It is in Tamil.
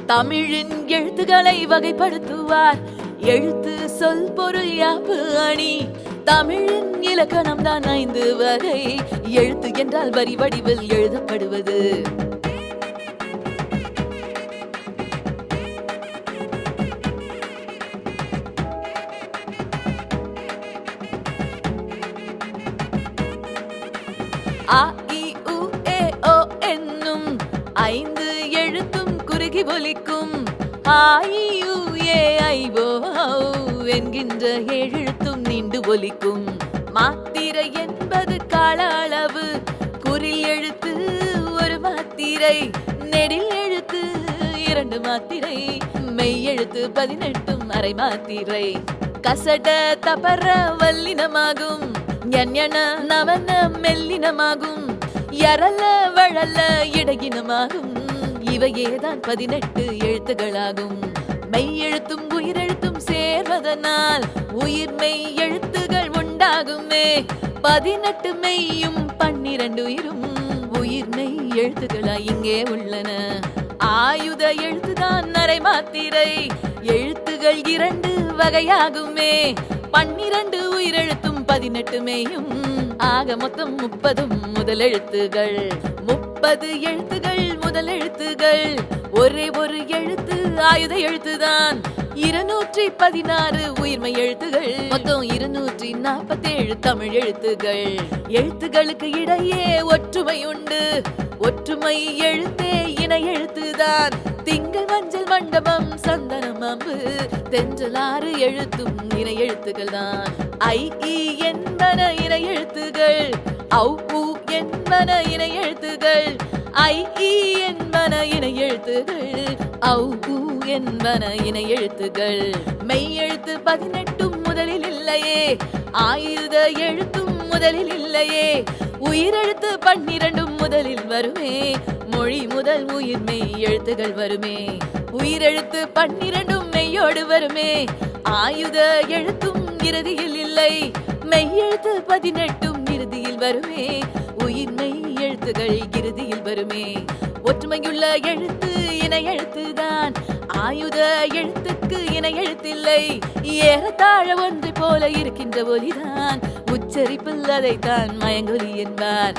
தமிழின் எழுத்துக்களை வகைப்படுத்துவார். எழுத்து சொல் பொருள் யாப்பு அணி. தமிழின் இலக்கணம் தான் 5 வகை. எழுத்து என்றால் வரி வடிவில் எழுதப்படுவது. அ இ உ ஏ ஓ என்னும் 5 எழுத்தும் குறுகி ஒலிக்கும். ஆ இ உ ஏ ஐ ஓ என்கின்ற 7 எழுத்தும் நீண்டு ஒலிக்கும். மாத்திரை என்பது கால அளவு. குறில் எழுத்து 1 மாத்திரை, நெடில் எழுத்து 2 மாத்திரை, மெய் எழுத்து 18 அரை மாத்திரை. கசட தபர வல்லினமாகும். ஞன நவன மெல்லினமாகும். யரல வழல இடையினமாகும். இவையேதான் 18 எழுத்துகளாகும். மெய் எழுத்தும் உயிரெழுத்தும் சேர்வதனால் உயிர்மெய் எழுத்துகள் உண்டாகுமே. 18 மெய்யும் 12 உயிரும் உயிர்மெய் எழுத்துக்களாய் இங்கே உள்ளன. ஆயுத எழுத்துதான் அரை மாத்திரை. எழுத்துகள் 2 வகையாகுமே. 12 உயிரெழுத்தும் 18 மெய்யும் ஆக மொத்தம் 30 முதல் எழுத்துகள். 30 எழுத்துகள் முதல் எழுத்துகள். ஒரே ஒரு எழுத்து ஆயுத எழுத்துதான். 216 உயிர்மெய் எழுத்துகள். மொத்தம் 247 தமிழ் எழுத்துகள். எழுத்துகளுக்கு இடையே ஒற்றுமை உண்டு. ஒற்றுமை எழுத்தே இணை எழுத்துதான். திங்கள் மஞ்சள் மண்டபம் சந்தனம் அம்பு தென்றல் 6 எழுத்தும் இணை எழுத்துக்கள் தான். ஐ இ என்பன இணை எழுத்துகள். ஔ உ என்பன இணை எழுத்துகள். ஐ இ என்பன இணை எழுத்துகள். ஔ உ என்பன இணை எழுத்துகள். மெய் எழுத்து 18 முதலில் இல்லையே. ஆயுத எழுத்தும் முதலில் இல்லையே. உயிரெழுத்து 12 முதலில் வருமே. மொழி முதல் உயிர்மெய் எழுத்துகள் வருமே. உயிரெழுத்து 12 மெய்யோடு வருமே. ஆயுத எழுத்தும் இறுதியில் இல்லை. மெய் எழுத்து 18 இறுதியில் வருமே. உயிர்மெய் எழுத்துகள் இறுதியில் வருமே. ஒற்றுமையுள்ள எழுத்து இணை எழுத்துதான். ஆயுத எழுத்துக்கு இணை எழுத்தில்லை. ஏறத்தாழ ஒன்றை போல இருக்கின்ற ஒலிதான். உச்சரிப்பில் அதைத்தான் மயங்கொலி என்பார்.